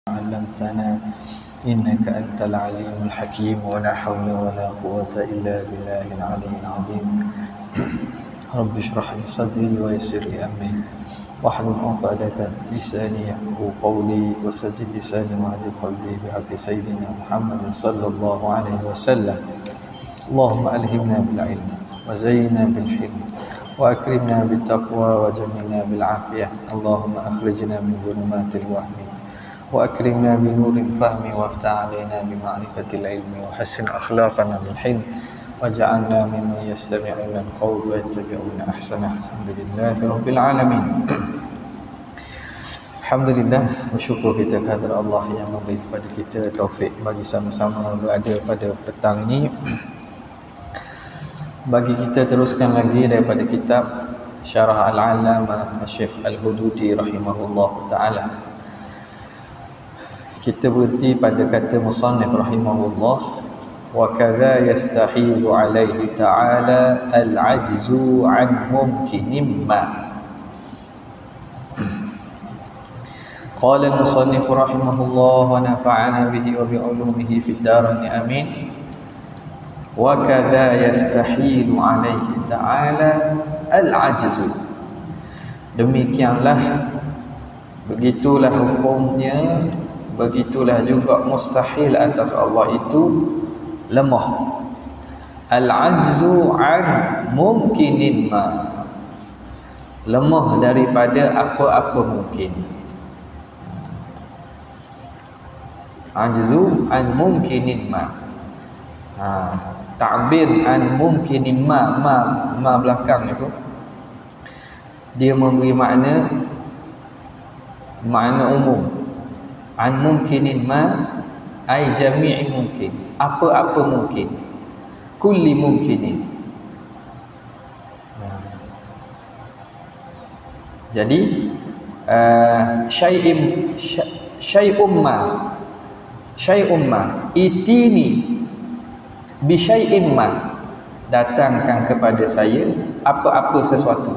علمتنا إنك أنت العليم الحكيم ولا حول ولا قوة إلا بالله العلي العظيم رب اشرح لي صدري ويسر لي أمري واحلل عقدة لساني يفقهوا قولي وسدد لساني واهد قلبي بحق سيدنا محمد صلى الله عليه وسلم اللهم ألهمنا بالعلم وزينا بالحلم وأكرمنا بالتقوى وجملنا بالعافية اللهم أخرجنا من ظلمات الوهم وأكرمنا بنور الفهم وافتح علينا بمعرفة العلم وحسن أخلاقنا بالحلم واجعلنا ممن يستمعون القول ويتبعون أحسنه الحمد لله رب العالمين. Alhamdulillah, bersyukur kita kehadrat Allah yang memberi kepada kita taufik bagi sama-sama berada pada petang ini, bagi kita teruskan lagi daripada kitab Syarah Al-Allamah Syekh Al-Hududi rahimahullah ta'ala. Kita berhenti pada kata musannif rahimahullah, wa kadza yastahilu alaihi ta'ala al-ajzu an mumkinin ma. Qala al-musannif rahimahullah wa nafa'ana bihi wa bi ulumihi fid darain amin. Wa kadza yastahilu alaihi ta'ala al-ajzu. Demikianlah, begitulah hukumnya, begitulah juga mustahil atas Allah itu lemah. Al-ajzu an mumkinin ma, lemah daripada apa-apa mungkin. Ajzu an mumkinin ma, ta'bir an mumkinin ma belakang itu dia memberi makna umum. An mumkinin ma ay jami'i mungkin, apa-apa mungkin, kulli mumkinin. Jadi syai'un ma itini bi syai'in ma, datangkan kepada saya apa-apa sesuatu.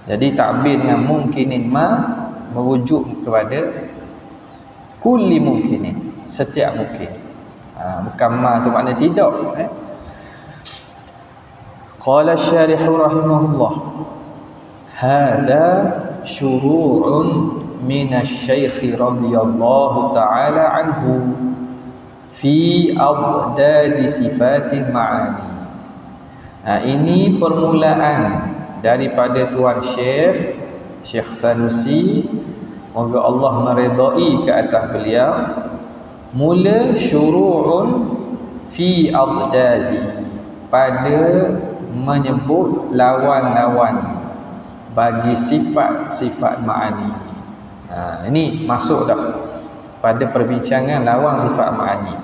Jadi takbir dengan mungkinin ma merujuk kepada kulli mungkinin, setiap mungkin. Bukan ma tu makna tidak. Qala asy-syarih rahimahullah, hadza syuru'un minasy-syaikh radhiyallahu ta'ala anhu fi abdadi sifatil ma'ani. Ini permulaan daripada tuan Syekh Sanusi, moga Allah meredai ke atas beliau, mula syuru'un fi adadi, pada menyebut lawan-lawan bagi sifat-sifat ma'ani. Ini masuk dah pada perbincangan lawan sifat ma'ani.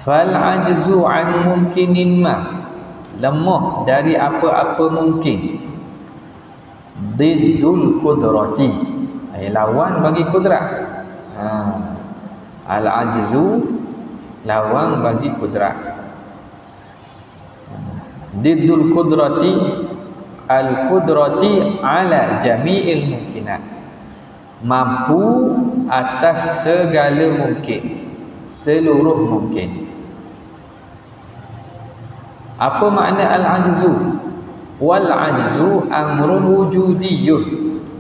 Fal ajzu an mumkinin ma, lemah dari apa-apa mungkin. Diddul qudrati, lawan bagi kudrat. Al-ajzu, lawan bagi kudrat. Diddul qudrati, al-qudrati ala jami'il mungkinat, mampu atas segala mungkin, seluruh mungkin. Apa makna al-ajzu? Wal ajzu amrun wujudiyyun.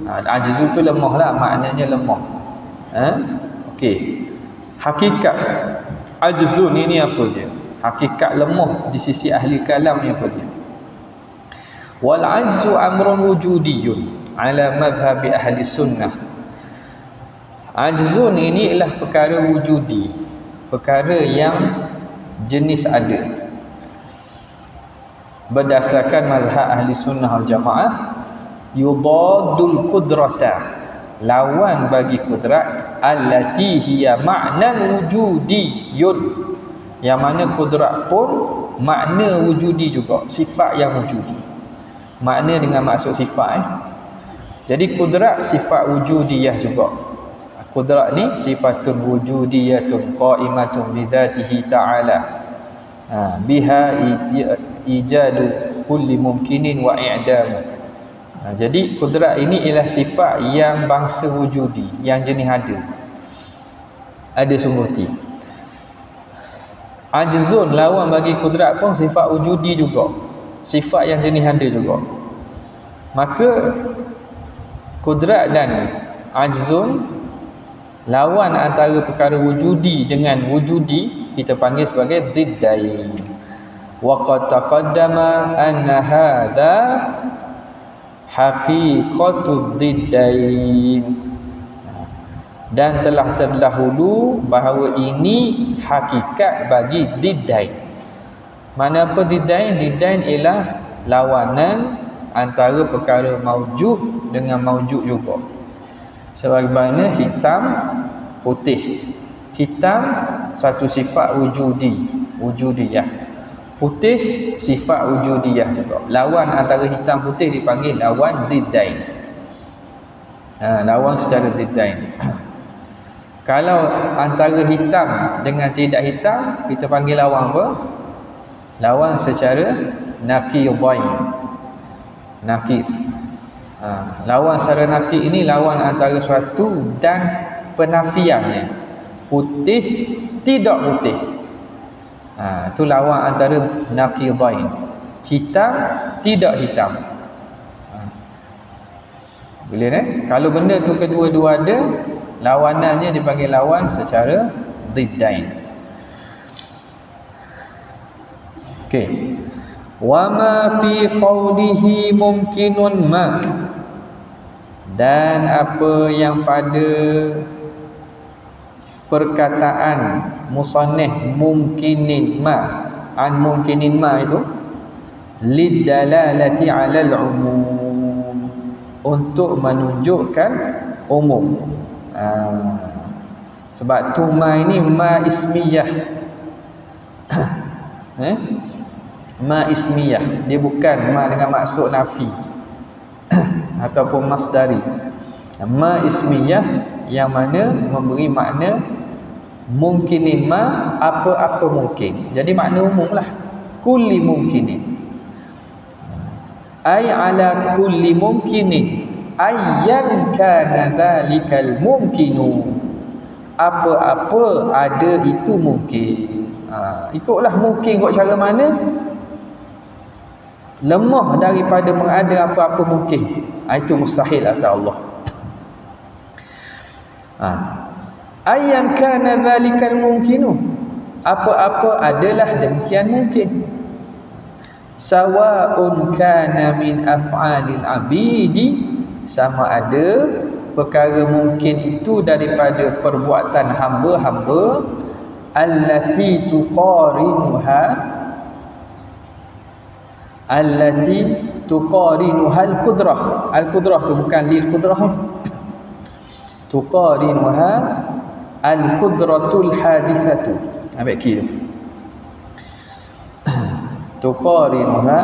Al-ajzu tu lemah lah, maknanya lemah. Okey. Hakikat ajzu ni apa dia? Hakikat lemah di sisi ahli kalam ni apa dia? Wal ajzu amrun wujudiyyun ala madhhabi ahli sunnah. Ajzun ini ialah perkara wujudi, perkara yang jenis ada. Berdasarkan mazhab ahli sunnah wal jamaah, yudadul qudrata, lawan bagi kudrat, allati hiya ma'nan wujudiyyun, yang mana kudrat pun makna wujudi juga, sifat yang wujudi. Makna dengan maksud sifat. Jadi kudrat sifat wujudiyah juga. Kudrat ni sifatun wujudiyatun qa'imatun bidzatihi ta'ala, biha ijadu kulli mumkinin wa i'damu. Jadi kudrat ini ialah sifat yang bangsa wujudi, yang jenis ada sumberti. Ajzun, lawan bagi kudrat pun sifat wujudi juga, sifat yang jenis ada juga. Maka kudrat dan ajzun, lawan antara perkara wujudi dengan wujudi, kita panggil sebagai diddain. Wa qad taqaddama anna hadha haqiqatud diddain, dan telah terdahulu bahawa ini hakikat bagi diddain. Mana apa diddain? Diddain ialah lawanan antara perkara maujud dengan maujud juga. Sebagaimana hitam putih. Hitam satu sifat wujudiyah. Putih sifat wujudiyah juga. Lawan antara hitam putih dipanggil lawan diddain. Lawan secara diddain. Kalau antara hitam dengan tidak hitam, kita panggil lawan apa? Lawan secara naqidain. Naqid. Lawan secara naqid ini lawan antara suatu dan penafiannya. Putih tidak putih. Itu lawan antara naqidain. Hitam tidak hitam. Boleh Kalau benda tu kedua-dua ada, lawanannya dipanggil lawan secara diddain. Okey. Wa ma fi qawlihi mumkinun ma, dan apa yang pada perkataan musannif mumkinin ma, an mumkinin ma itu lidalalati 'alal umum, untuk menunjukkan umum. Sebab tu ma ini ma ismiyah. Ma ismiyah, dia bukan ma dengan maksud nafi ataupun masdari. Ma ismiyah yang mana memberi makna mungkinin ma, apa-apa mungkin. Jadi makna umum lah, kulli mungkinin, ay ala kulli mungkinin, ayyan kana dhalikal mumkinu, apa-apa ada itu mungkin. Ikutlah mungkin kot cara mana? Lemah daripada mengada apa-apa mungkin. Itu mustahil kata Allah. Ayyan kana dhalikal mumkinu, apa-apa adalah demikian mungkin. Sawa'un kana min af'alil abidi, sama ada perkara mungkin itu daripada perbuatan hamba-hamba, allati tuqarinuha al-qudrah. Al-qudrah tu bukan lil qudrah, tuqarinuha al-qudratul hadithatu. Ambil kira tuqarinuha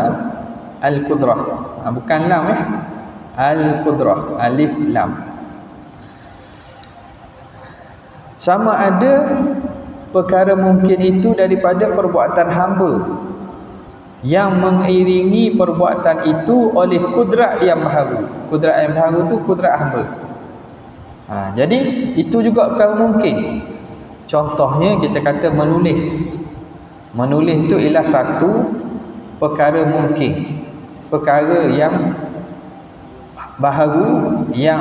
al-qudrah, bukan lam al-qudrah, alif lam. Sama ada perkara mungkin itu daripada perbuatan hamba yang mengiringi perbuatan itu oleh kudrat yang baharu. Kudrat yang baharu tu kudrat hamba. Jadi itu juga perkara mungkin. Contohnya kita kata menulis. Menulis itu ialah satu perkara mungkin, perkara yang baharu, yang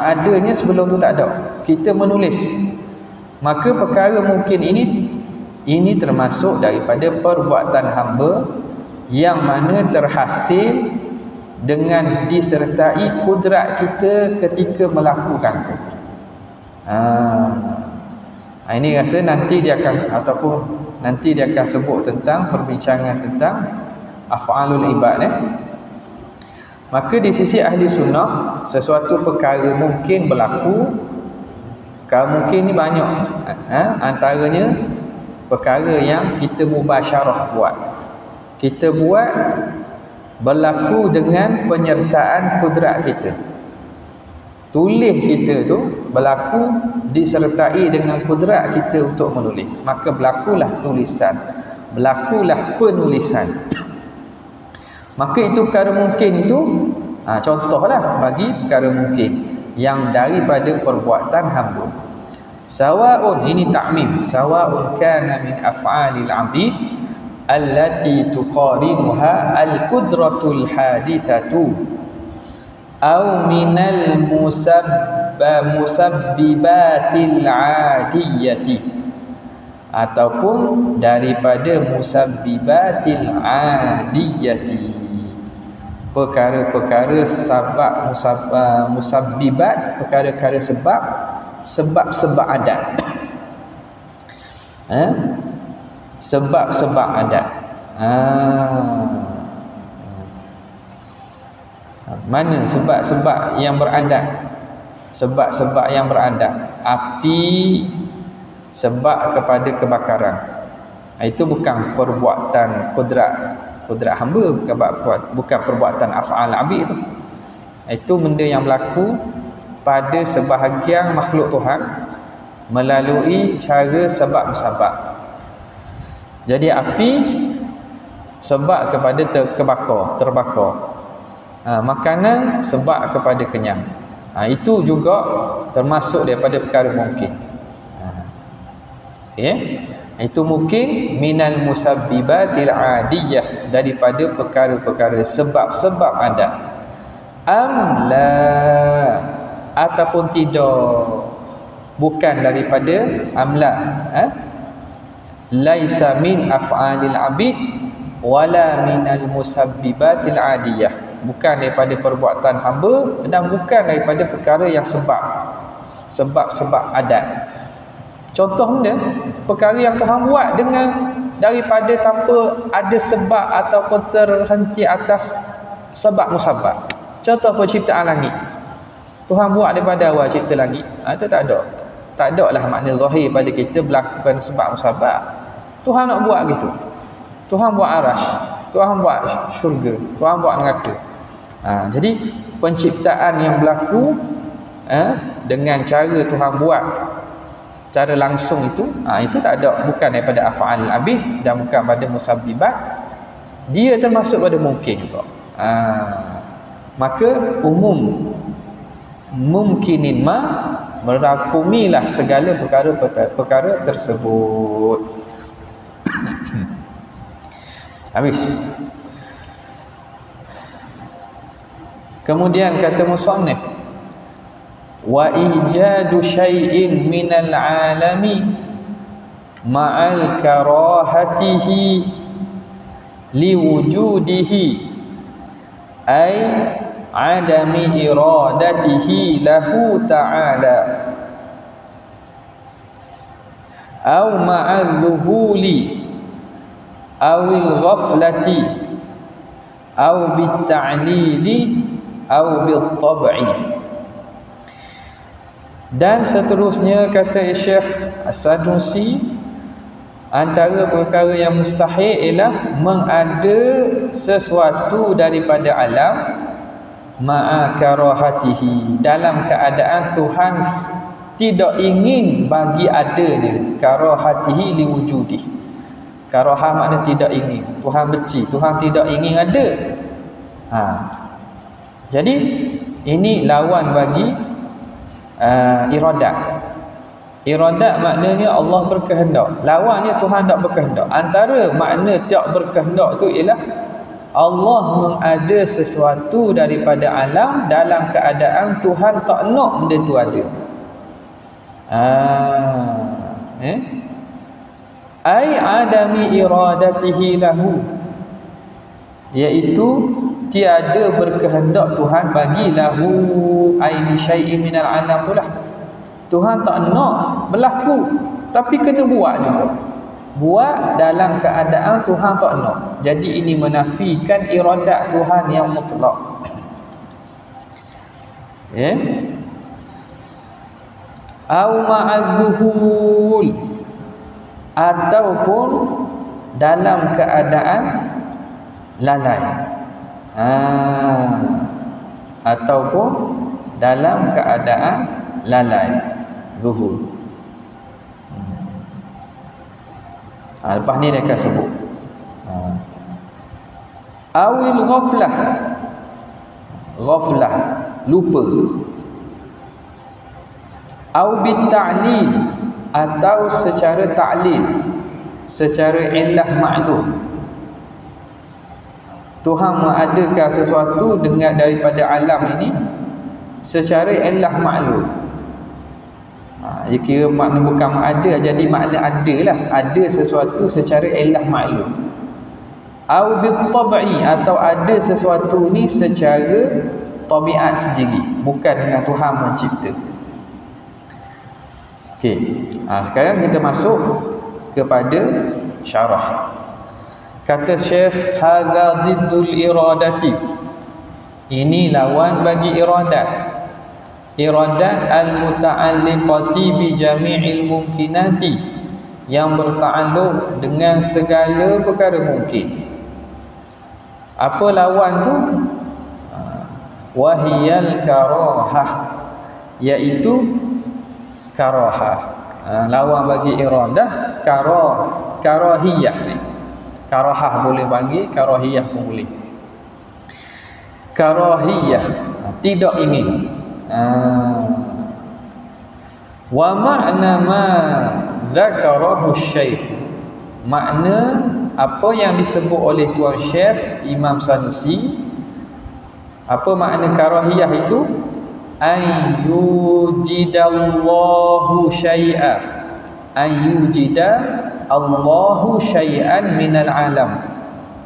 adanya sebelum tu tak ada. Kita menulis, maka perkara mungkin ini termasuk daripada perbuatan hamba yang mana terhasil dengan disertai kudrat kita ketika melakukan itu. Ini rasa nanti dia akan sebut tentang perbincangan tentang af'alul ibad. Maka di sisi ahli sunnah, sesuatu perkara mungkin berlaku. Perkara mungkin ni banyak. Antaranya perkara yang kita mubasyarah buat. Kita buat berlaku dengan penyertaan kudrat kita. Tulis kita tu berlaku disertai dengan kudrat kita untuk menulis. Maka berlakulah tulisan, berlakulah penulisan. Maka itu perkara mungkin itu contohlah bagi perkara mungkin yang daripada perbuatan hamba. Sawa'un, ini ta'mim, sawa'un kana min af'alil 'abid allati tuqarinuha al-qudratul hadithatu aw minal musabbibatil 'adiyati, ataupun daripada musabbibatil 'adiyati, perkara-perkara musabbibat, perkara-perkara sebab adat. Sebab-sebab adat. Mana sebab-sebab yang beradat? Sebab-sebab yang beradat. Api sebab kepada kebakaran. Itu bukan perbuatan kudrat hamba, bukan perbuatan af'al abid itu. Itu benda yang berlaku pada sebahagian makhluk Tuhan melalui cara sebab-sebab. Jadi api sebab kepada terbakar. Makanan sebab kepada kenyang. Itu juga termasuk daripada perkara mungkin. Itu mungkin minal musabbibatil 'adiyah, daripada perkara-perkara sebab-sebab adat. Amla, ataupun tidak, bukan daripada amla. Laisa min af'alil 'abid wala minal musabbibatil 'adiyah, bukan daripada perbuatan hamba dan bukan daripada perkara yang sebab adat. Contoh benda, perkara yang Tuhan buat dengan daripada tanpa ada sebab ataupun terhenti atas sebab musabab. Contoh penciptaan langit, Tuhan buat daripada awal cipta langit, itu tak ada. Tak ada lah makna zahir pada kita berlaku kerana sebab musabab. Tuhan nak buat gitu. Tuhan buat arash, Tuhan buat syurga, Tuhan buat neraka. Jadi penciptaan yang berlaku dengan cara Tuhan buat secara langsung itu tak ada, bukan daripada af'al abid dan bukan pada musabbibat. Dia termasuk pada mungkin juga. Maka umum mungkinin merakumilah segala perkara tersebut. Habis. Kemudian kata musannif, wa ijadu syai'in minal 'alami ma'al karahatihi liwujudihi ay adami iradatihi lahu ta'ala aw ma'al dhuhuli awil ghaflati aw bitta'lili aw bittab'i. Dan seterusnya kata Syekh As-Sanusi, antara perkara yang mustahil ialah mengada sesuatu daripada alam ma'a karahatihi, dalam keadaan Tuhan tidak ingin bagi adanya. Karahatihi liwujudih, karahah makna tidak ingin. Tuhan benci, Tuhan tidak ingin ada. Jadi ini lawan bagi iradat. Iradat maknanya Allah berkehendak, lawannya Tuhan tak berkehendak. Antara makna tak berkehendak tu ialah Allah mengada sesuatu daripada alam dalam keadaan Tuhan tak nak benda tu ada. Ai adami iradatihi lahu, iaitu tiada berkehendak Tuhan bagi lahu aini syai'in minal alam tu lah. Tuhan tak nak berlaku, tapi kena buat juga. Buat dalam keadaan Tuhan tak nak. Jadi ini menafikan iradat Tuhan yang mutlak. Au ma'adzuhul, ataupun dalam keadaan lalai. Ataupun dalam keadaan lalai, zuhur. Lepas ni dia akan sebut. Awil ghaflah, ghaflah, lupa. Au bitta'lil, atau secara ta'lil, secara illah maklum. Tuhan mengadakan sesuatu dengan daripada alam ini secara illah maklum. Dia kira makna bukan ada, jadi makna ada lah, ada sesuatu secara illah maklum. Au bittab'i, atau ada sesuatu ni secara tabiat sendiri, bukan dengan Tuhan mencipta. Okey, sekarang kita masuk kepada syarah. Kata Syekh, hadza diddul iradati, ini lawan bagi iradat. Iradat al-muta'alliqati bi jami'il mumkinati, yang bertakluk dengan segala perkara mungkin. Apa lawan tu? Wahiyal karahah, iaitu karahah. Lawan bagi iradah karahiyah ni. Karahah boleh bagi, karahiyah pun boleh. Karahiyah, tidak ingin. Wa ma'na ma dzakarahu syekh, makna apa yang disebut oleh Tuan Syekh Imam Sanusi. Apa makna karahiyah itu? Ayyujidallahu syai'a, ayyujida Allahu syai'an minal alam,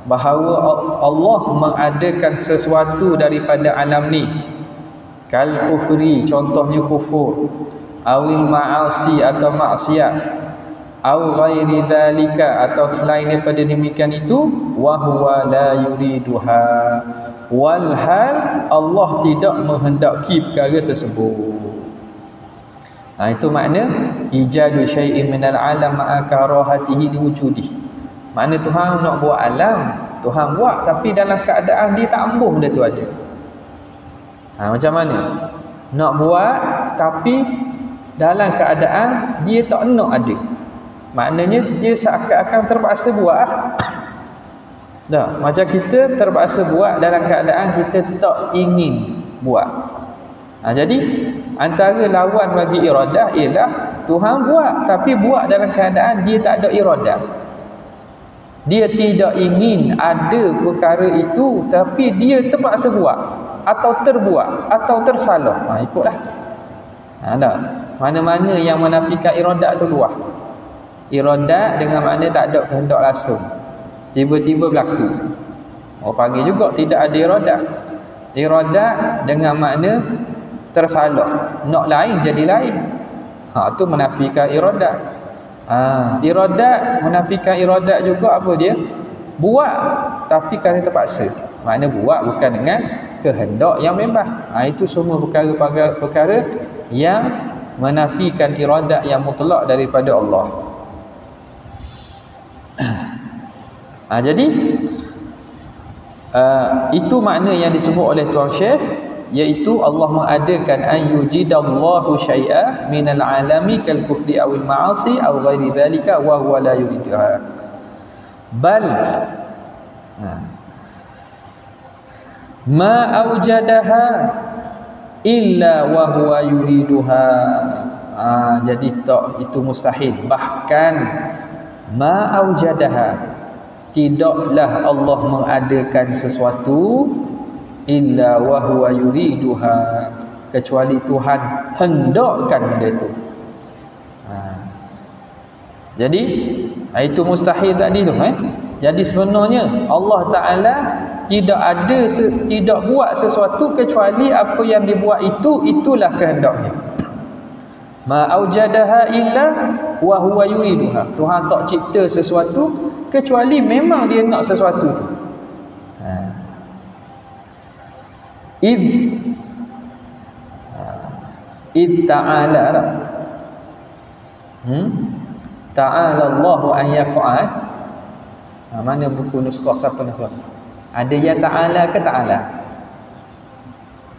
bahawa Allah mengadakan sesuatu daripada alam ni. Kal kufri, contohnya kufur. Awil ma'asi, atau maksiat. Au ghairi dhalika, atau selain daripada demikian itu. Wa huwa la yuriduha, walhal Allah tidak menghendaki perkara tersebut. Itu makna ijadu syai'in minal alam ma'a karahatihi liwujudih. Makna Tuhan nak buat alam, Tuhan buat, tapi dalam keadaan dia tak ambuh benda tu ada. Macam mana? Nak buat tapi dalam keadaan dia tak nak ada. Maknanya dia seakan-akan terpaksa buat. Dah, macam kita terpaksa buat dalam keadaan kita tak ingin buat. Jadi antara lawan bagi iradah ialah Tuhan buat, tapi buat dalam keadaan dia tak ada iradah. Dia tidak ingin ada perkara itu, tapi dia terpaksa buat, atau terbuat, atau tersalah. Ikutlah. Dah. Mana-mana yang menafikan iradat tu luah. Iradat dengan makna tak ada kehendak langsung, tiba-tiba berlaku. Orang panggil juga tidak ada iradat. Iradat dengan makna tersalah, nak lain jadi lain. Tu menafikan iradat. Iradat, menafikan iradat juga apa dia? Buat tapi kerana terpaksa. Makna buat bukan dengan kehendak yang bebas. Itu semua perkara-perkara yang menafikan iradat yang mutlak daripada Allah. Jadi itu makna yang disebut oleh Tuan Syekh, iaitu Allah mengadakan ayyujidallahu syai'a minal alami kal kufri awil ma'asi aw ghairi dhalika wa huwa la yuriduha bal ma aujadaha illa wa huwa yuriduha. Jadi tak, itu mustahil. Bahkan ma aujadaha, tidaklah Allah mengadakan sesuatu illa wa huwa yuriduha, kecuali Tuhan hendakkan benda itu. Jadi itu mustahil tadi tu. Jadi sebenarnya Allah Ta'ala tidak buat sesuatu kecuali apa yang dibuat itulah kehendaknya. Ma aujadaha illa wa huwa yuriduha. Tuhan tak cipta sesuatu kecuali memang dia nak sesuatu tu. Id ta'ala lah. Ta'ala Allahu an yaqa'a. Mana buku nuskah siapa nak buat? Ada ya ta'ala ke ta'ala?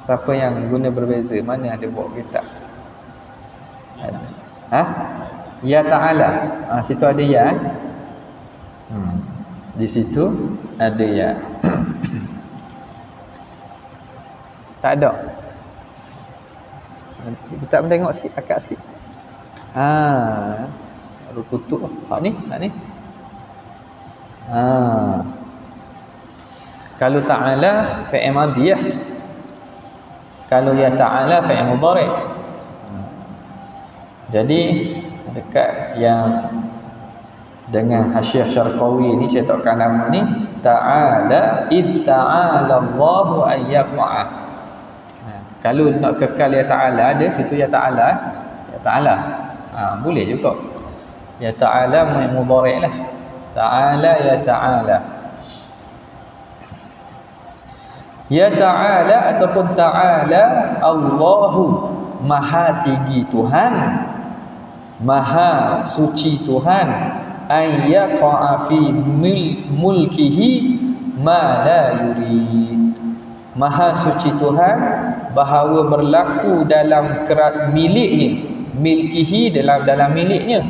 Siapa yang guna berbeza? Mana ada buat kitab? Ya ta'ala. Situ ada ya. Di situ ada ya. Tak ada. Kita tengok sikit, akak sikit. Baru kutuk. Hak ni. Kalau ta'ala fi'il madhiyah. Kalau ya ta'ala fi'il mudhari'. Jadi dekat yang dengan Hasyiah Syarqawi ni cetakkan nama ni ta'ala ta'ala Allahu ayyaqa'a. Kalau nak kekal ya ta'ala ada situ ya ta'ala. Ya ta'ala. Boleh juga. Ya ta'ala mudhari' lah. Ta'ala ya ta'ala. Ya ta'ala ataupun ta'ala Allahu maha tinggi Tuhan, maha suci Tuhan, ayyaqa'a fi mulkihi ma la yurid. Maha suci Tuhan bahawa berlaku dalam miliknya, milkihi dalam miliknya,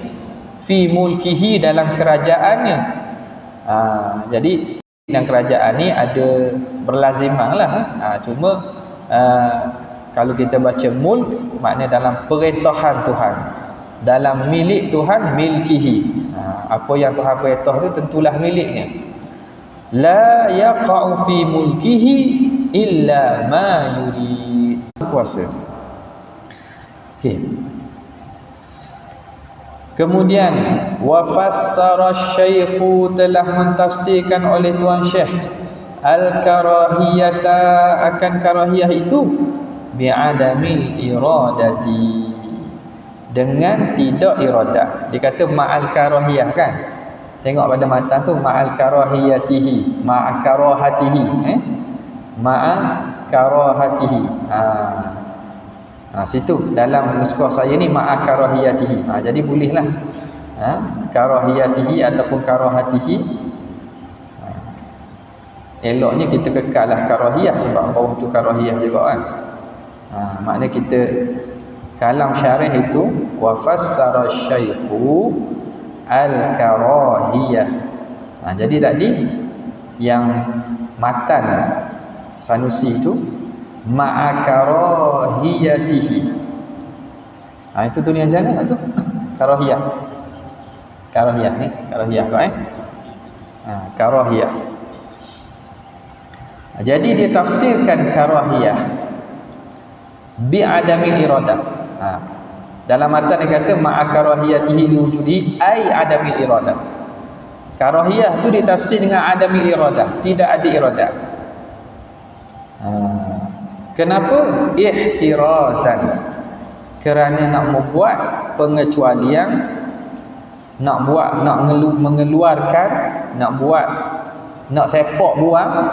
fi mulkihi dalam kerajaannya. Jadi dalam kerajaan ni ada berlazimah lah. Cuma kalau kita baca mulk makna dalam perintahan Tuhan, dalam milik Tuhan, milkihi. Apa yang Tuhan perintah tu tentulah miliknya. La yaqa'u fi mulkihi illa ma yurid. Kuasa. Okey. Kemudian wa fassara asy-syaikhu telah mentafsirkan oleh tuan Syekh al-karahiyata akan karahiyah itu bi'adamil iradati, dengan tidak iradah. Dia kata ma'al karahiyah kan. Tengok pada matan tu ma'al karahiyatihi, ma'a karahatihi, ma'a karahatihi. Situ dalam nuskah saya ni ma'a karahiyatihi. Jadi bolehlah karahiyatihi ataupun karahatihi. Eloknya kita kekallah karahiyah sebab bawah tu karahiyah juga kan. Makna kita kalam syarih itu wa fassara asy-syaikhu al-karahiyah. Jadi tadi yang matan Sanusi itu ma'a karahiyatihi. Itu tulisan jana tu karahiyah. Karahiyah ni, karahiyah kau karahiyah. Jadi dia tafsirkan karahiyah bi'adamil iradah. Dalam matan dia kata ma'a karahiyatihi liwujudi ai adamil iradah. Karahiyah tu ditafsir dengan adamil iradah, tidak ada iradah. Kenapa? Ihtirazan. Kerana nak membuat pengecualian, nak mengeluarkan, nak sepak buang,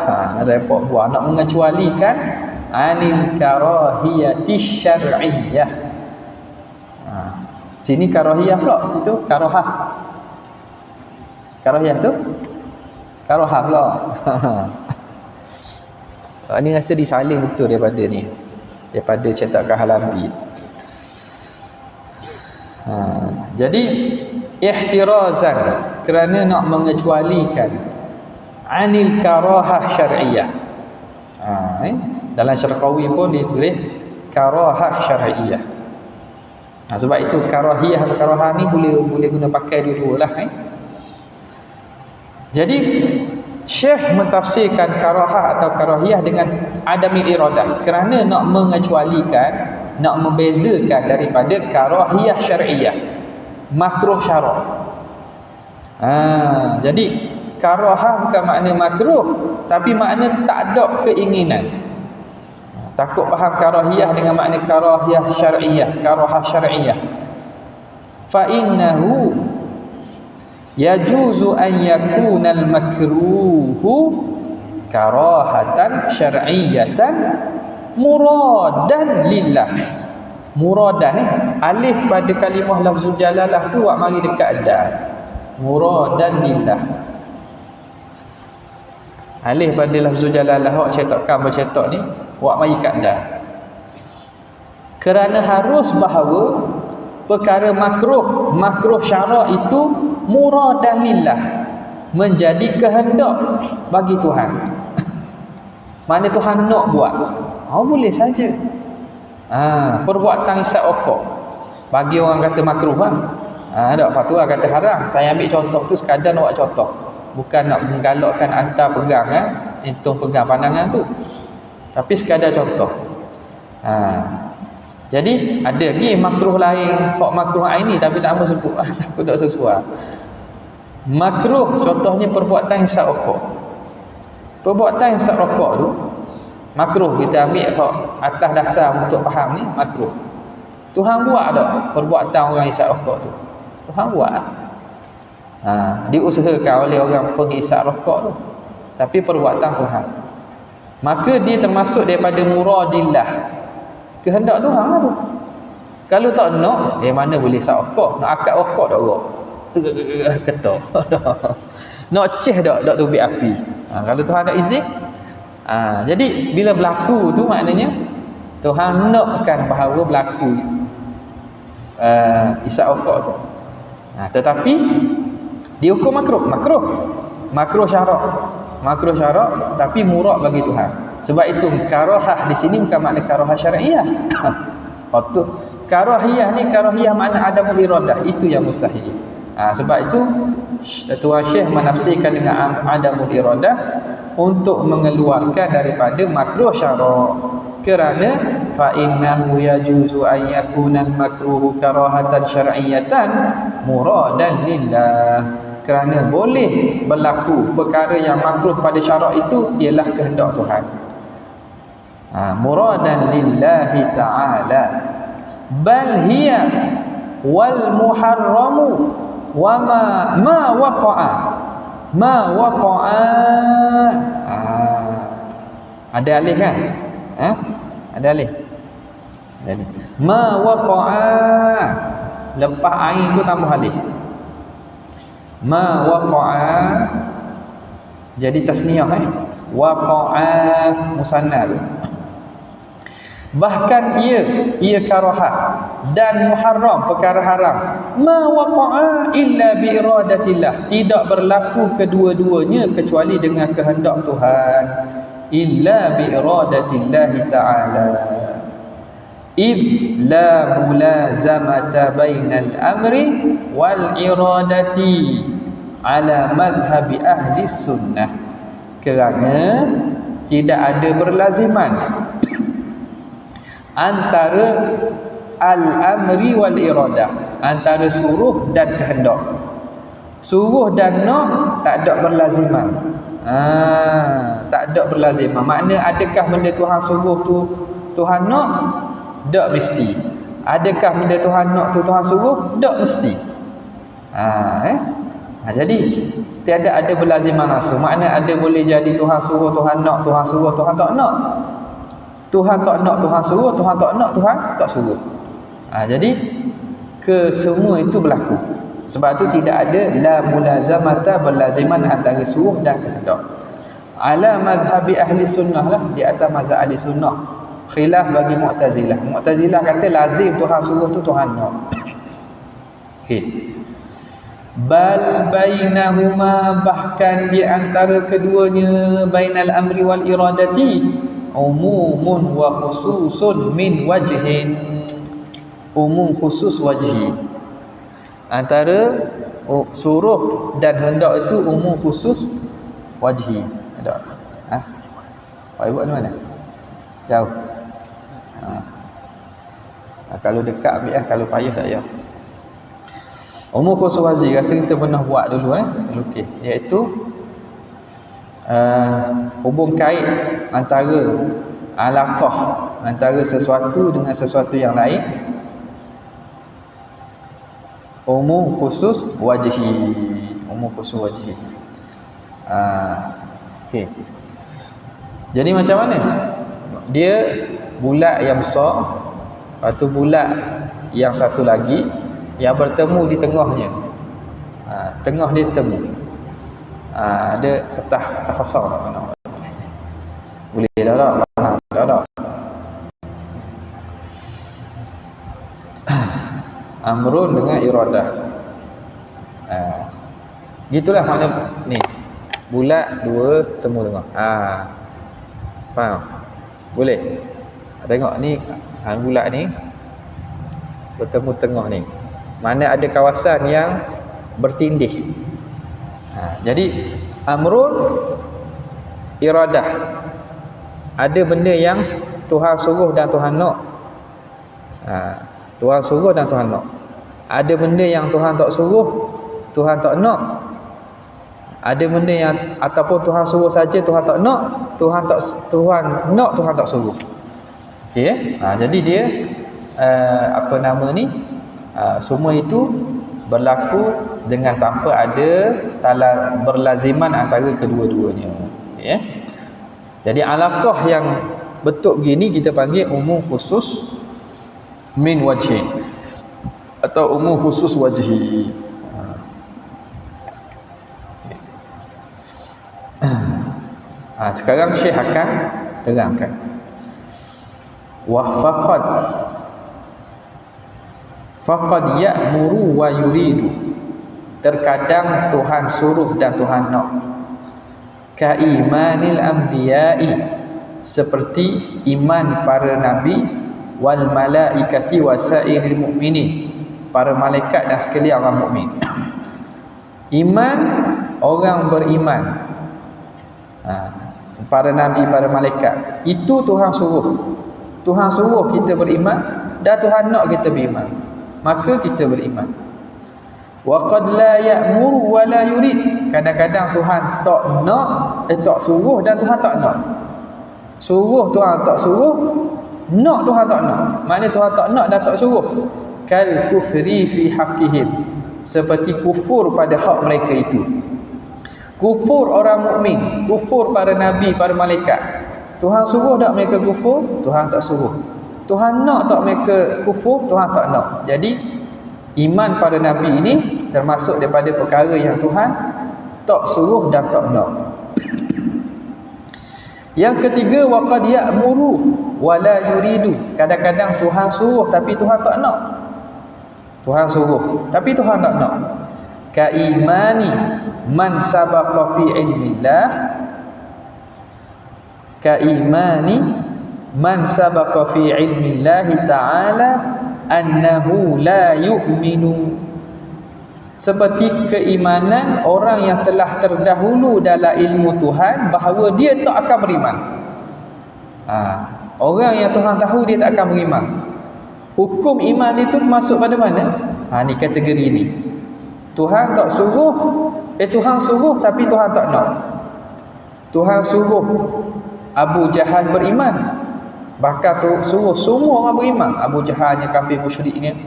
nak mengecualikan anil karahiyati syar'iyyah. Sini karahiyah pula, situ karahah. Karahiyah tu karahah pula. Ni rasa disaling betul daripada cetakan Halabi. Jadi ihtirazan, kerana nak mengecualikan anil karahah syar'iyyah. Dalam Syarqawi pun ditulis karahah syar'iyyah. Sebab itu karahiyah atau karahah ni boleh guna pakai dua-dualah. Jadi Syekh mentafsirkan karahah atau karahiyah dengan adamil iradah, kerana nak mengecualikan, nak membezakan daripada karahiyah syar'iyyah, makruh syarak. Jadi karahah bukan makna makruh, tapi makna tak ada keinginan. Takut faham karahiyah dengan makna karahiyah syar'iyyah, karahah syar'iyyah. Fa innahu yajuzu an yakuna al-makruhu karahatan syar'iyyatan muradan lillah. Muradan alif pada kalimah lafzul jalalah tu wak mari dekat dal. Muradan lillah. Alif pada lafzul jalalah wak cetakkan bercetak ni wak mari kat dal. Kerana harus bahawa perkara makruh syarak itu muradan lillah, menjadi kehendak bagi Tuhan. Mana Tuhan nak buat. Boleh saja. Perbuatan isap rokok bagi orang kata makruh kan. Ada fatwa kata haram. Saya ambil contoh tu sekadar nak buat contoh, bukan nak menggalakkan hantar pegang hitung pegang pandangan tu, tapi sekadar contoh. Jadi ada lagi makruh lain, hak makruh aini tapi tak mau sebut takut tak sesuai. Makruh contohnya perbuatan hisap rokok. Perbuatan hisap rokok tu makruh, kita ambil hak atas dasar untuk faham ni makruh. Tuhan buat tak perbuatan orang hisap rokok tu? Tuhan buat. Diusahakan oleh orang penghisap rokok tu, tapi perbuatan Tuhan. Maka dia termasuk daripada muradillah, kehendak Tuhan lah tu. Kalau tak nak, mana boleh hisap rokok? Nak akad rokok tak rok? Ketok. Nak ceh tak tubik api. Kalau Tuhan ada izin. Jadi bila berlaku tu maknanya Tuhan nakkan bahawa berlaku isap rokok tu. Tetapi dihukum makruh syarak, tapi murad bagi Tuhan. Sebab itu karahah di sini bukan makna karahah syar'iyah. Patut karahiyah ni, karahiyah makna adamul iradah, itu yang mustahil. Sebab itu Tuan Syekh menafsirkan dengan adamul iradah untuk mengeluarkan daripada makruh syarak. Kerana fa innahu yajuzu an yakuna al-makruhu karahatan syar'iyatan muradan lillah. Kerana boleh berlaku perkara yang makruh pada syarak itu ialah kehendak Tuhan. Muradan lillahi ta'ala. Bal hiya wal muharramu wa ma waqa'a. Ada alih kan? Ada alih. Ma waqa'a, lepas ain tu tambah alih. Ma waqa'a jadi tasniyah waqa'a musanna tu. Bahkan ia karahat dan muharram, perkara haram. Ma waqa'a illa bi iradatillah, tidak berlaku kedua-duanya kecuali dengan kehendak Tuhan. Illa bi iradatillah ta'ala. Id la mulazamata bainal amri wal iradati ala madhhabi ahli sunnah. Kerana tidak ada berlaziman antara al-amri wal iradah, antara suruh dan kehendak. Suruh dan nak tak ada berlaziman. Tak ada berlaziman. Makna adakah benda Tuhan suruh tu Tuhan nak? Tak mesti. Adakah benda Tuhan nak tu Tuhan suruh? Tak mesti. Jadi tiada ada berlaziman langsung. Makna ada boleh jadi Tuhan suruh Tuhan nak, Tuhan suruh Tuhan tak nak. Tuhan tak nak Tuhan suruh, Tuhan tak nak Tuhan tak suruh. Jadi kesemua itu berlaku. Sebab tu tidak ada la mulazamata, berlaziman antara suruh dan kehendak. Ala madhhabi ahli sunnah lah, di atas mazhab ahli sunnah. Khilaf bagi Mu'tazilah. Mu'tazilah kata lazim Tuhan suruh tu Tuhan nak. Bal bainahuma, bahkan di antara keduanya, bainal amri wal iradati umumun wa khususun min wajhin. Umum khusus wajhi. Antara suruh dan hendak itu umum khusus wajhi. Ada? Pak Ibu di mana? Jauh. Kalau dekat ambil kalau payah tak payah. Umum khusus wajhi rasa kita pernah buat dulu lukis, iaitu hubung kait antara alaqah antara sesuatu dengan sesuatu yang lain. Umum khusus wajhi. Umum khusus wajhi. Okey. Jadi macam mana? Dia bulat yang besar, lepas tu bulat yang satu lagi yang bertemu di tengahnya. Tengah dia temu. Ada petah kosong. Boleh dah tak? Amrun dengan iradah. Gitulah makna ni. Bulat dua temu tengah. Faham? Boleh? Tengok ni, bulat ni bertemu tengah ni. Mana ada kawasan yang bertindih. Jadi amrun iradah. Ada benda yang Tuhan suruh dan Tuhan nak. Tuhan suruh dan Tuhan nak. Ada benda yang Tuhan tak suruh, Tuhan tak nak. Ada benda yang ataupun Tuhan suruh saja Tuhan tak nak, Tuhan nak, Tuhan tak suruh. Okey. Jadi dia semua itu berlaku dengan tanpa ada berlaziman antara kedua-duanya. Okey. Jadi alaqah yang bentuk begini kita panggil umum khusus min wajhi atau umum khusus wajhi. Sekarang Syekh akan terangkan. Wa faqad ya'muru wa yuridu. Terkadang Tuhan suruh dan Tuhan nak. Ka imanil anbiya'i, seperti iman para nabi, wal malaikati wasairil mu'minin, para malaikat dan sekalian orang mukmin. Iman orang beriman, para nabi, para malaikat, itu Tuhan suruh. Tuhan suruh kita beriman dan Tuhan nak kita beriman, maka kita beriman. Wa qad la ya'muru wa la yurid. Kadang-kadang Tuhan tak nak, tak suruh dan Tuhan tak nak. Suruh Tuhan tak suruh, nak Tuhan tak nak. Maknanya Tuhan tak nak dan tak suruh. Kal kufri fi haqqihim, seperti kufur pada hak mereka itu. Kufur orang mukmin, kufur para nabi, para malaikat. Tuhan suruh tak mereka kufur? Tuhan tak suruh. Tuhan nak tak mereka kufur? Tuhan tak nak. Jadi iman pada nabi ini termasuk daripada perkara yang Tuhan tak suruh dan tak nak. Yang ketiga, waqad ya'muru wa la yuridu. Kadang-kadang Tuhan suruh tapi Tuhan tak nak. Tuhan suruh tapi Tuhan tak nak. Ka imani man sabaqa fi ilmillah, ka imani man sabaqa fi ilmillah ta'ala annahu la yu'minu, seperti keimanan orang yang telah terdahulu dalam ilmu Tuhan bahawa dia tak akan beriman. Orang yang Tuhan tahu dia tak akan beriman. Hukum iman itu termasuk pada mana? Ni kategori ni. Tuhan tak suruh, Tuhan suruh tapi Tuhan tak nak. Tuhan suruh Abu Jahal beriman, bahkan tu suruh semua orang beriman. Abu Jahalnya kafir musyriknya,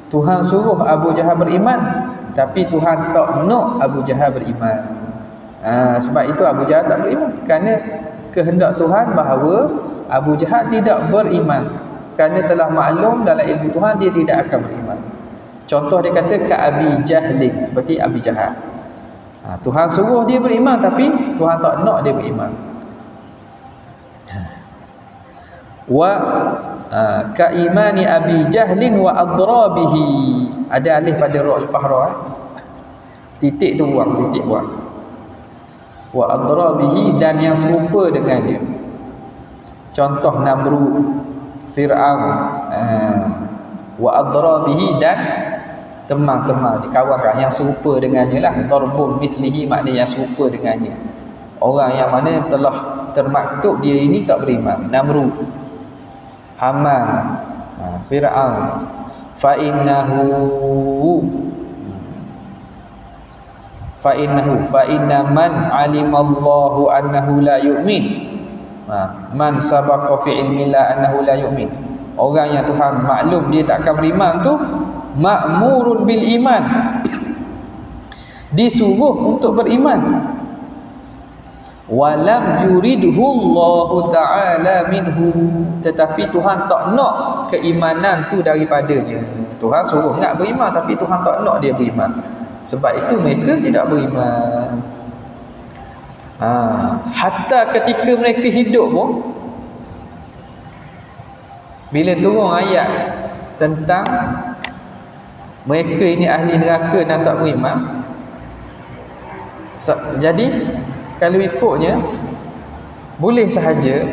Tuhan suruh Abu Jahal beriman, tapi Tuhan tak nak Abu Jahal beriman. Sebab itu Abu Jahal tak beriman, kerana kehendak Tuhan bahawa Abu Jahal tidak beriman, kerana telah maklum dalam ilmu Tuhan dia tidak akan beriman. Contoh dia kata ka Abi Jahlin, seperti Abi Jahal. Tuhan suruh dia beriman tapi Tuhan tak nak dia beriman. Wa ka imani Abi Jahlin wa adrabihi. Ada alif pada ra lepas ra. Titik tu buang, titik buang. Wa adrabihi, dan yang serupa dengannya. Contoh Namrud, Fir'aun, wa adrabihi, dan teman-teman, kawan-kawan yang serupa dengannya lah. Darbun mithlihi, maknanya yang serupa dengannya. Orang yang mana telah termaktub dia ini tak beriman. Namrud, Haman, Fir'aun. Fa inna man alimallahu annahu la yu'min, man sabaqa fi ilmillah annahu la yu'min. Orang yang Tuhan maklum dia tak akan beriman tu ma'murun bil iman, disuruh untuk beriman. Walam yuridhu Allah ta'ala minhu, tetapi Tuhan tak nak keimanan tu daripadanya. Tuhan suruh nak beriman tapi Tuhan tak nak dia beriman. Sebab itu mereka tidak beriman. Hatta ketika mereka hidup pun, bila turun ayat tentang mereka ini ahli neraka dan tak beriman, jadi kalau ikutnya boleh sahaja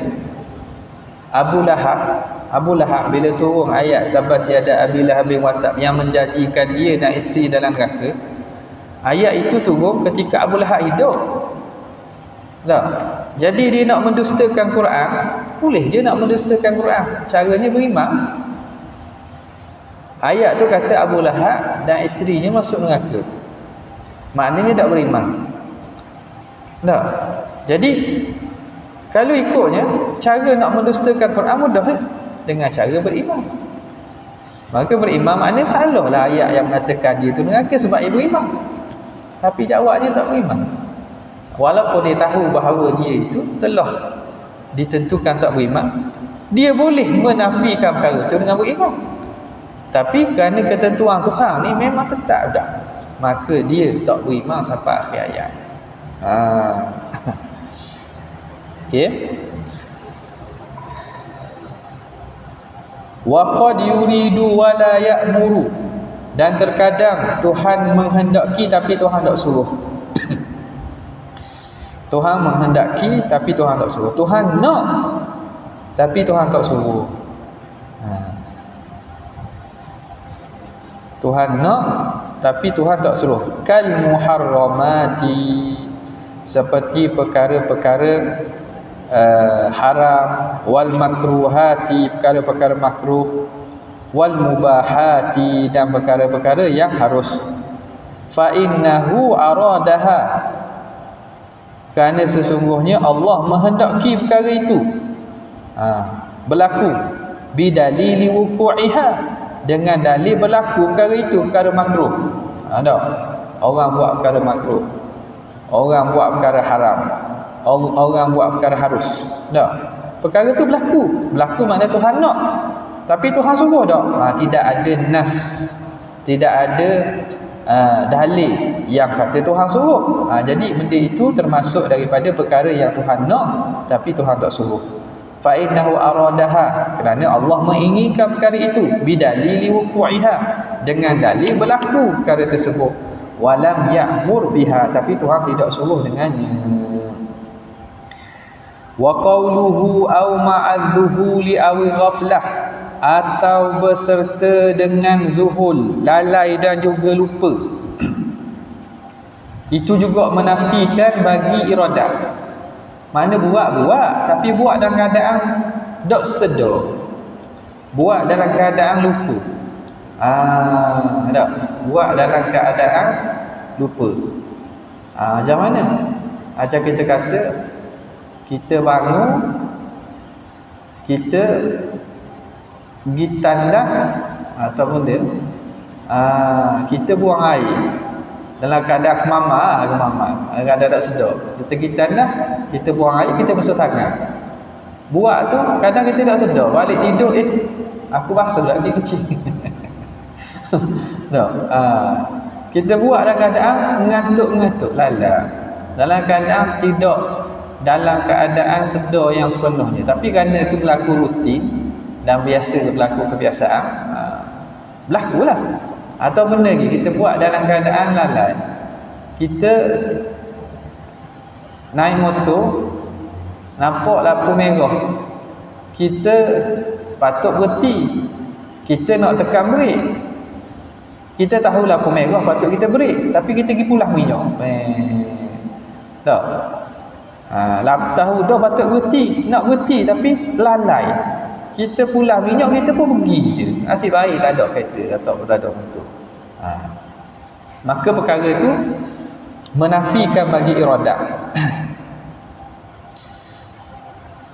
Abu Lahab Abu Lahab bila turun ayat tabat yada Abi Lahabin wa tab yang menjanjikan dia dan isteri dalam neraka, ayat itu turun ketika Abu Lahab hidup. Tak. Jadi dia nak mendustakan Quran, boleh je nak mendustakan Quran. Caranya beriman. Ayat tu kata Abu Lahab dan isterinya masuk neraka. Maknanya tak beriman. Tak. Jadi kalau ikutnya cara nak mendustakan Quran mudah dengan cara beriman. Maka beriman maknanya salahlah ayat yang mengatakan dia tu neraka sebab dia beriman. Tapi jawabnya tak beriman. Walaupun dia tahu bahawa dia itu telah ditentukan tak beriman, dia boleh menafikan perkara itu dengan beriman. Tapi kerana ketentuan Tuhan ni memang tetap dah, maka dia tak beriman sampai akhir ayat. Ya. Wa qad yuridu wa la ya'muru, dan terkadang Tuhan menghendaki tapi Tuhan tak suruh. Tuhan menghendaki tapi Tuhan tak suruh. Tuhan nak tapi Tuhan tak suruh. Tuhan nak tapi Tuhan tak suruh. Kal muharramati, seperti perkara-perkara haram, wal makruhati, perkara-perkara makruh, wal mubahati, dan perkara-perkara yang harus. Fa innahu aradaha, kerana sesungguhnya Allah menghendaki perkara itu berlaku, bidalili wuku'iha, dengan dalil berlaku perkara itu, perkara makruh. Tak? Orang buat perkara makruh, orang buat perkara haram, orang buat perkara harus. Tak? Perkara itu berlaku. Berlaku maknanya Tuhan nak, tapi Tuhan suruh tak? Tidak ada nas, tidak ada dalil yang kata Tuhan suruh. Jadi benda itu termasuk daripada perkara yang Tuhan nak tapi Tuhan tak suruh. Fa innahu aradaha, kerana Allah menginginkan perkara itu, bidalili wuku'iha, dengan dalil berlaku perkara tersebut. Walam ya'mur biha, tapi Tuhan tidak suruh dengannya. Wa qawluhu aw ma'adzuhuli aw ghaflah, atau berserta dengan zuhul, lalai dan juga lupa. Itu juga menafikan bagi iradah. Mana buat tapi buat dalam keadaan tak sedar, buat dalam keadaan lupa. Tak, buat dalam keadaan lupa. Macam mana? Macam kita kata, kita bangun, kita pergi tandas ataupun dia kita buang air dalam keadaan kemamar, keadaan tak sedar. Kita pergi tandas, kita buang air, kita basuh tangan. Buat tu kadang kita tak sedar, balik tidur aku basuh lagi kecil. Tak. Kita buat dalam keadaan ngantuk-ngantuk, lala, dalam keadaan tidak dalam keadaan sedar yang sepenuhnya. Tapi kerana itu berlaku rutin dan biasa berlaku kebiasaan, berlakulah. Atau benda lagi, kita buat dalam keadaan lalai. Kita naik motor, nampak lampu merah, kita patut berhenti, kita nak tekan brek. Kita tahu lampu merah patut kita brek, tapi kita pergi pulang minyak. Tak? Tahu dah patut berhenti, nak berhenti tapi lalai. Kita pulang minyak, kita pun pergi je. Nasib baik tak ada kereta atau tak ada motor. Maka perkara itu menafikan bagi iradah.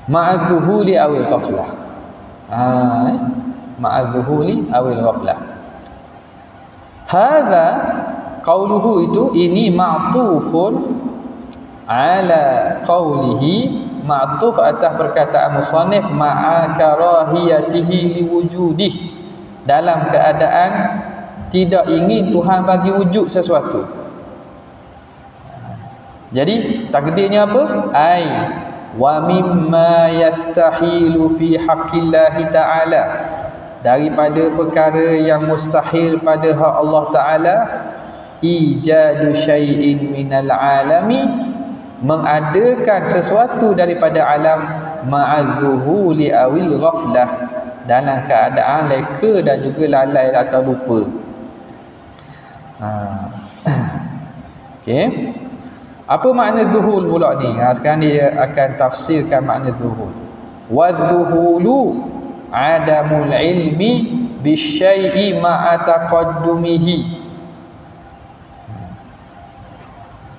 Ma'adzuhuli awil ghaflah. Ma'adzuhuli awil ghaflah. Hadza qauluhu, itu ini ma'tufun ala qaulihi, ma'tuf atas perkataan musannif, ma'a karahiyatihi liwujudih, dalam keadaan tidak ingin Tuhan bagi wujud sesuatu. Jadi takdirnya apa? Ai wa mimma yastahilu fi haqqillahi ta'ala, daripada perkara yang mustahil pada hak Allah Ta'ala, ijadu syai'in minal alami, mengadakan sesuatu daripada alam, ma'adzuhuli awil ghaflah, dalam keadaan leka dan juga lalai atau lupa. Okey. Apa makna zuhul pula ni? Sekarang dia akan tafsirkan makna zuhul. Wa zuhulu adamul ilmi bisyai'i ma'a taqaddumihi.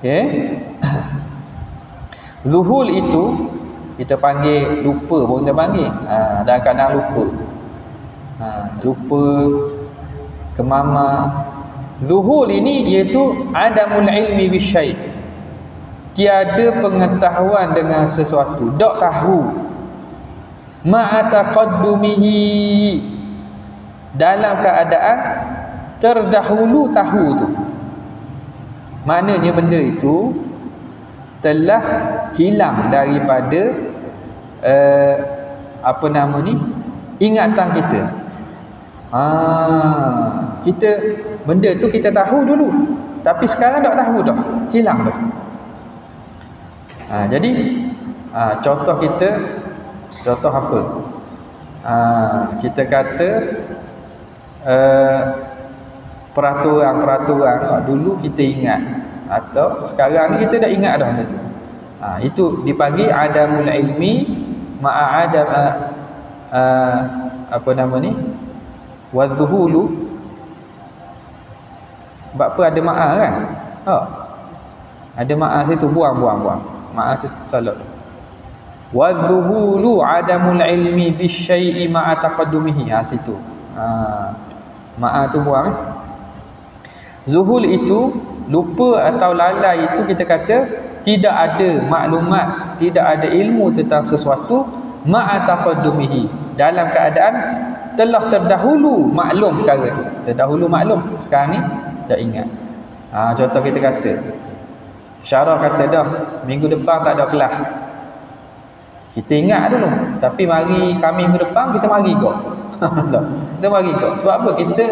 Okey. Zuhul itu kita panggil lupa pun kita panggil. Kadang-kadang lupa. Lupa, kemama. Zuhul ini iaitu adamul ilmi bisyai'. Tiada pengetahuan dengan sesuatu, tak tahu. Ma'a taqaddumihi, dalam keadaan terdahulu tahu tu. Maknanya benda itu telah hilang daripada ingatan kita. Kita benda tu kita tahu dulu, tapi sekarang tak tahu dah, hilang dah. Jadi contoh apa? Kita kata peraturan dulu kita ingat, atau sekarang ni kita dah ingat dah benda tu. Itu dipanggil adamul ilmi ma'a adam wadzuhulu. Sebab apa ada ma'a kan? Ada ma'a situ, buang. Ma'a tu salat. Wadzuhulu adamul ilmi bisyai'i ma'a taqaddumihi. Situ. Ma'a tu buang. Zuhul itu lupa atau lalai, itu kita kata tidak ada maklumat, tidak ada ilmu tentang sesuatu, ma'a taqaddumihi, dalam keadaan telah terdahulu maklum perkara tu. Terdahulu maklum, sekarang ni tak ingat. Contoh kita kata Syarah kata dah minggu depan tak ada kelas. Kita ingat dulu, tapi mari kami minggu depan kita mari kok. Kita mari kok. Sebab apa? Kita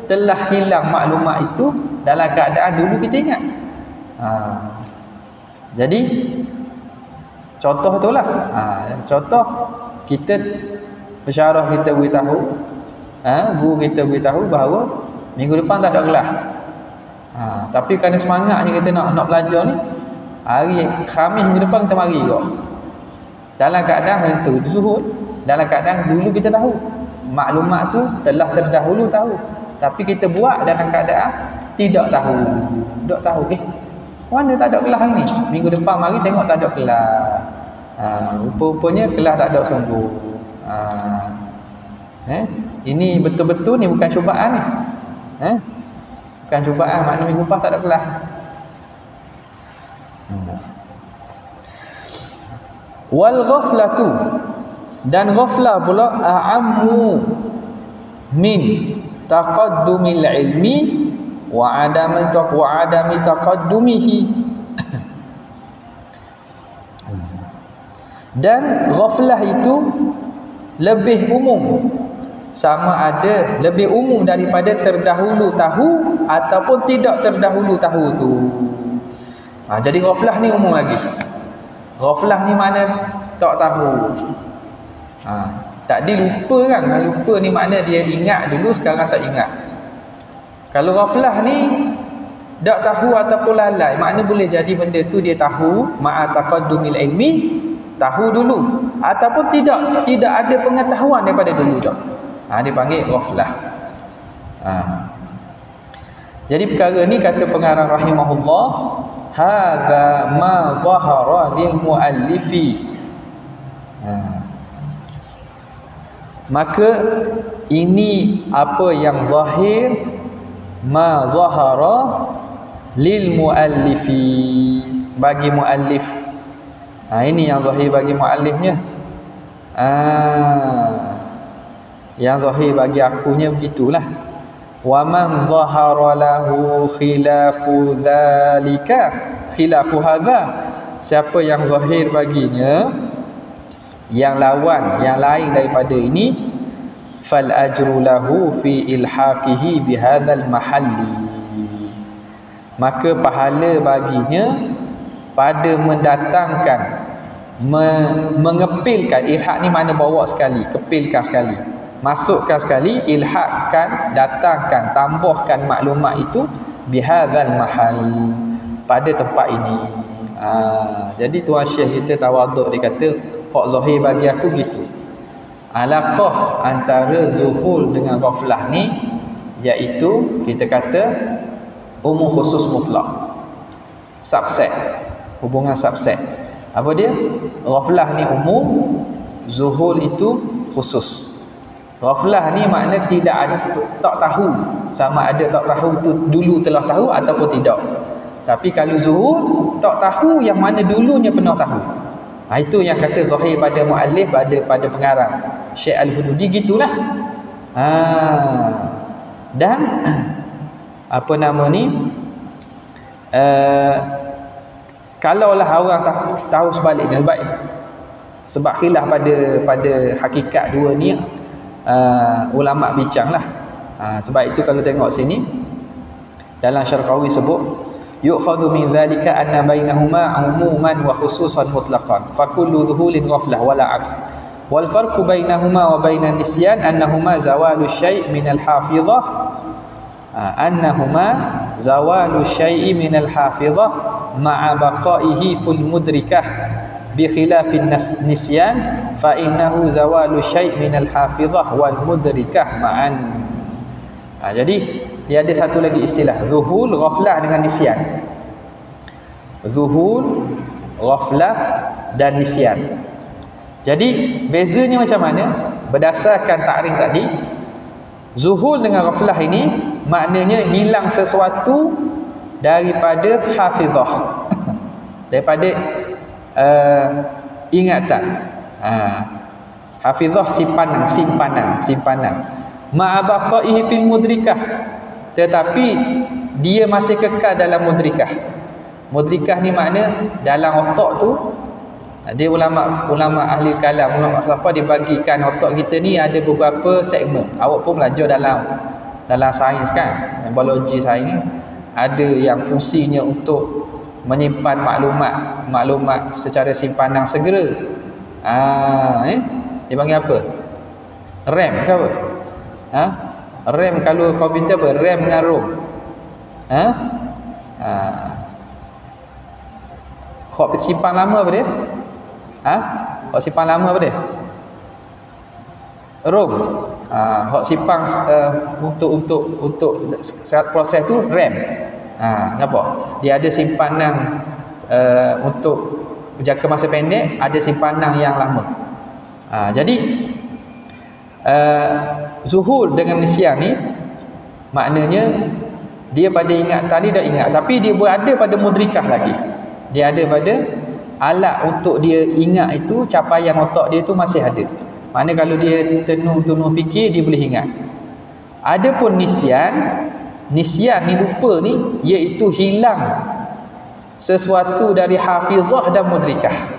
telah hilang maklumat itu dalam keadaan dulu kita ingat. Jadi contoh itulah. Contoh kita pensyarah kita beritahu, guru kita beritahu bahawa minggu depan tak ada kelas. Tapi kerana semangatnya kita nak belajar ni, hari Khamis minggu depan kita mari kok. Dalam keadaan itu zuhud, dalam keadaan dulu kita tahu maklumat tu telah terdahulu tahu, tapi kita buat dalam keadaan tidak tahu. Tak tahu mana tak ada kelas hari ni, minggu depan mari tengok tak ada kelas. Rupa-rupanya kelas tak ada sungguh. Ini betul-betul ni bukan cubaan ni. Bukan cubaan, maknanya minggu depan tak ada kelas. Wal ghaflatu, dan ghaflah pula a'ammu min taqaddumil ilmi wa adami taqaddumihi. Dan ghaflah itu lebih umum, sama ada lebih umum daripada terdahulu tahu ataupun tidak terdahulu tahu tu. Jadi ghaflah ni umum lagi. Ghaflah ni mana tak tahu. Tadi lupa kan? Lupa ni makna dia ingat dulu, sekarang tak ingat. Kalau ghaflah ni tak tahu ataupun lalai, makna boleh jadi benda tu dia tahu ma'a taqaddumil ilmi, tahu dulu, ataupun tidak ada pengetahuan daripada dulu dah. Dia panggil ghaflah. Jadi perkara ni kata pengarang rahimahullah, hadza ma zahara lil muallifi. Maka ini apa yang zahir, ma zahara lil muallifi, bagi muallif. Ini yang zahir bagi muallifnya. Yang zahir bagi akunya begitulah. Wa man zahara lahu khilafu dzalika, khilafu hadza, siapa yang zahir baginya yang lawan, yang lain daripada ini, fal ajru lahu fi ilhaqihi bihadzal mahalli, maka pahala baginya pada mendatangkan, mengepilkan. Ilhaq ni mana bawa sekali, kepilkan sekali. masukkan sekali, ilhaqkan, datangkan, tambahkan maklumat itu bihadzal mahal, pada tempat ini. Jadi tuan syekh kita tawaduk, dia kata hak zahir bagi aku gitu. Alaqah antara zuhul dengan ghaflah ni, iaitu kita kata umum khusus mutlak, subset, hubungan subset. Apa dia? Ghaflah ni umum, zuhul itu khusus. Ghaflah ni makna tidak ada, tak tahu, sama ada tak tahu tu dulu telah tahu ataupun tidak. Tapi kalau zuhul, tak tahu yang mana dulunya pernah tahu. Itu yang kata zahir pada muallif, pada pengarang Syekh Al-Hududi, gitulah. Dan apa nama ni, kalaulah orang tahu sebaliknya, baik, sebab khilaf pada hakikat dua ni, ulama bincang lah. Sebab itu kalau tengok sini dalam Syarqawi sebut yu'khadhu min dhalika anna bainahuma umuman wa khususan mutlaqan fa kullu dhuhulin ghaflah wala aks wal farqu bainahuma wa bainan nisyan annahuma zawalu syai' min al-hafizah min al-hafizah ma'a baqaihi fil mudrikah bi khilafin nisyan fa innahu zawalu syai' min al-hafizah wal mudrikah ma'an. Jadi dia ada satu lagi istilah, zuhul, ghaflah dengan nisyan. Zuhul, ghaflah dan nisyan. Jadi bezanya macam mana? Berdasarkan takrif tadi, zuhul dengan ghaflah ini maknanya hilang sesuatu daripada hafizah, daripada ingatan. Hafizah simpanan. Ma'abaqaihi fil mudrikah, tetapi dia masih kekal dalam mudrikah. Mudrikah ni makna dalam otak tu, dia ulama ahli kalam, ulama apa, dia bagikan otak kita ni ada beberapa segmen. Awak pun belajar dalam sains kan, biologi sains ni, ada yang fungsinya untuk menyimpan maklumat secara simpanan segera. Dia panggil apa? RAM ke apa? RAM kalau komputer apa? RAM dengan ROM. Hak simpan lama apa dia? Hak simpan lama apa dia? ROM. Hak simpan untuk proses tu RAM. Nampak? Dia ada simpanan untuk jangka masa pendek, ada simpanan yang lama. Jadi zuhul dengan nisyan ni maknanya dia pada ingatan ni dah ingat, tapi dia berada pada mudrikah lagi. Dia ada pada alat untuk dia ingat itu, capaian otak dia tu masih ada. Maknanya kalau dia tenung fikir, dia boleh ingat. Adapun nisyan ni lupa ni, iaitu hilang sesuatu dari hafizah dan mudrikah.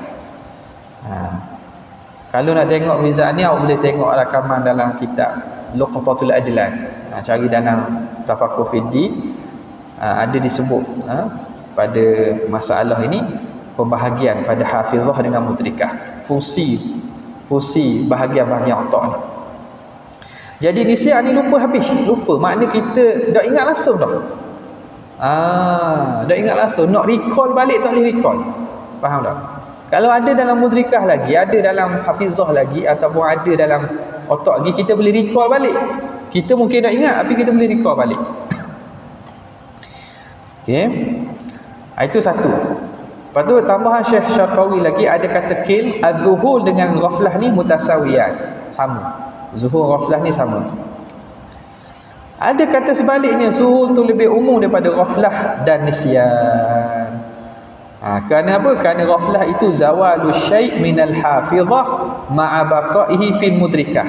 Kalau nak tengok mizan ni, awak boleh tengok rakaman dalam kitab Luqatatul Ajlan. Cari dalam Tafaqquh Fiddin, ada disebut pada masalah ini pembahagian pada hafizah dengan mudrikah, fungsi bahagian-bahagian otak ni. Jadi nisyan ni lupa habis, lupa makna kita dah ingat langsung dah. Dah ingat langsung, nak recall balik tak boleh recall. Faham tak? Kalau ada dalam mudrikah lagi, ada dalam hafizah lagi, ataupun ada dalam otak lagi, kita boleh recall balik. Kita mungkin dah ingat, tapi kita boleh recall balik. Okey. Itu satu. Lepas tu tambahan Syekh Syarqawi lagi, ada kata kil, az-zuhul dengan ghaflah ni mutasawiyan, sama. Zuhul ghaflah ni sama. Ada kata sebaliknya, zuhul tu lebih umum daripada ghaflah dan nisyan. Kerana apa? Kerana ghaflah itu zawalu syai' minal hafizah ma'a baqaihi fil mudrikah.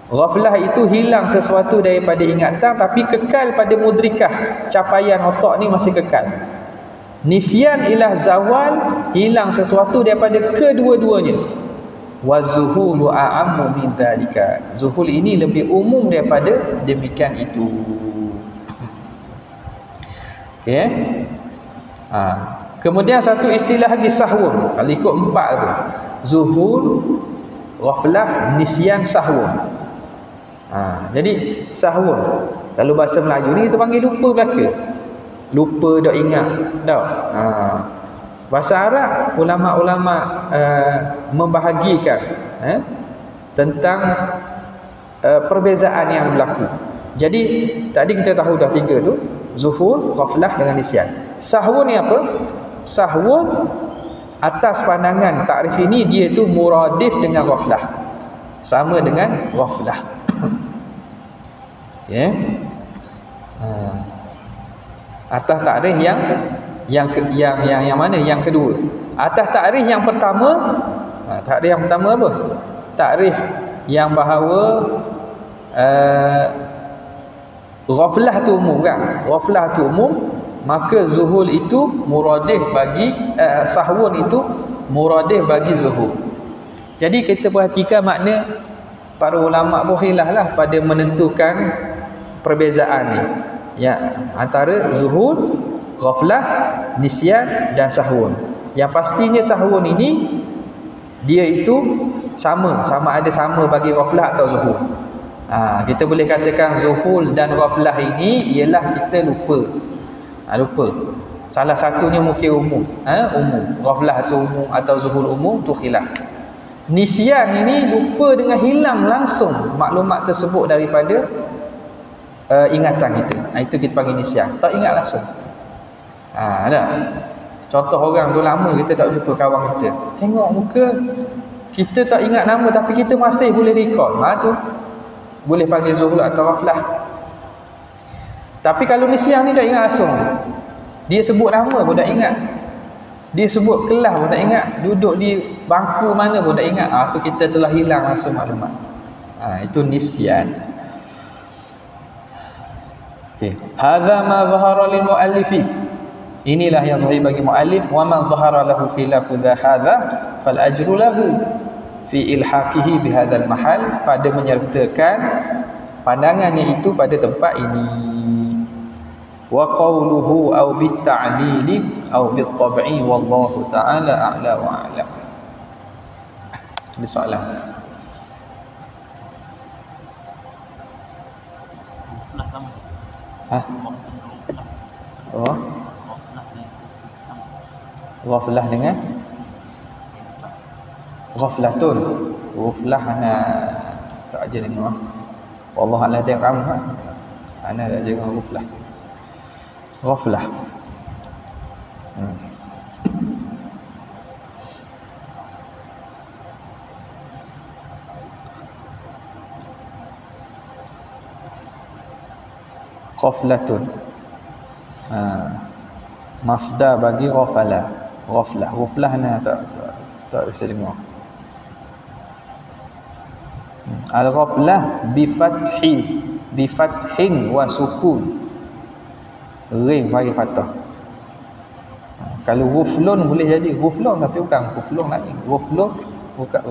Ghaflah itu hilang sesuatu daripada ingatan, tapi kekal pada mudrikah. Capaian otak ni masih kekal. Nisyan ialah zawal, hilang sesuatu daripada kedua-duanya. Wa zuhulu a'ammu min dhalika. Zuhul ini lebih umum daripada demikian itu. Okey. Kemudian satu istilah lagi, sahwun. Kalau ikut 4 tu, zuhul, ghaflah, nisyan, sahwun. Jadi sahwun kalau bahasa Melayu ni kita panggil lupa belaka. Lupa dak ingat dak. Bahasa Arab ulama-ulama membahagikan tentang perbezaan yang berlaku. Jadi tadi kita tahu dah 3 tu, zuhur, ghaflah dengan nisyan. Sahwun ni apa? Sahwun atas pandangan takrif ini dia tu muradif dengan ghaflah. Sama dengan ghaflah. Okey. Atas takrif yang mana? Yang kedua. Atas takrif yang pertama, takrif yang pertama apa? Takrif yang bahawa ghaflah tu umum kan? Ghaflah tu umum, maka zuhul itu muradif bagi sahwun itu muradif bagi zuhul. Jadi kita perhatikan makna para ulama pun khilaflah pada menentukan perbezaan ni. Ya, antara zuhul, ghaflah, nisyan dan sahwun. Yang pastinya sahwun ini dia itu sama ada sama bagi ghaflah atau zuhul. Kita boleh katakan zuhul dan ghaflah ini ialah kita lupa. Lupa. Salah satunya mungkin umum. Umum. Ghaflah tu umum atau zuhul umum tu khilaf. Nisyan ini lupa dengan hilang langsung maklumat tersebut daripada ingatan kita. Itu kita panggil nisyan. Tak ingat langsung. Ada. Contoh orang tu lama kita tak jumpa kawan kita. Tengok muka kita tak ingat nama tapi kita masih boleh recall. Tu boleh panggil zuhul atau ghaflah. Tapi kalau nisyan ni tak ingat langsung. Dia sebut nama pun tak ingat. Dia sebut kelas pun tak ingat. Duduk di bangku mana pun tak ingat. Tu kita telah hilang langsung maklumat. Itu nisyan. Okey. Hadza ma zahara lil muallifi. Inilah yang sahih bagi muallif. Wa man zahara lahu khilafu hadza fal ajru lahu fi ilhaqihi bi hadzal mahal, pada menyertakan pandangannya itu pada tempat ini. Wa qawluhu aw bit ta'lili aw bit tab'i wallahu ta'ala a'la wa a'lam. Ada soalan? Ghaflah dengan ghaflatun. Ghaflah ana tak aja dengar. Wallah a'lam tengok kamu kan. Ana tak aja dengar ghaflah. Ghaflah. Ghaflatun. Masdar bagi ghafala. Ghaflah. Ghaflah ni tak bisa dengar. Al-ghaflah bi fathin wa sukun. Ring bagi fathah. Kalau ghuflun boleh jadi ghuflun tapi bukan ghuflun lagi. Ghuflun bukan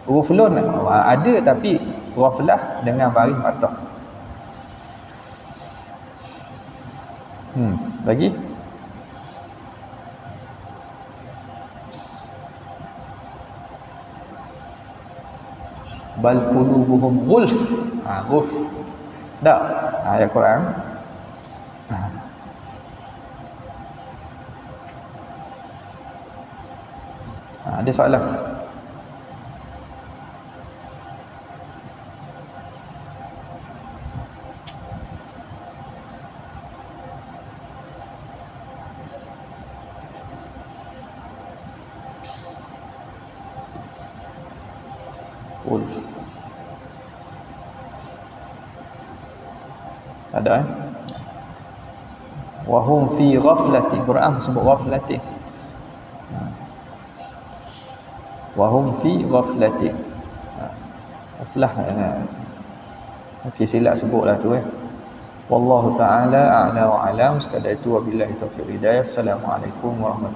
ghuflun ada tapi ghaflah dengan bagi fathah. Lagi bal qulubuhum ghulf. Ghulf tak ayat Quran. Ada soalan? Tak ada Wahum fi ghaflati. Quran sebut ghaflati. Wahum fi ghaflati. Ghaflah. Okey, silap sebutlah tu Wallahu ta'ala a'la wa alam. Sekadar itu wabillahi taufiq hidayah. Assalamualaikum warahmatullahi wabarakatuh.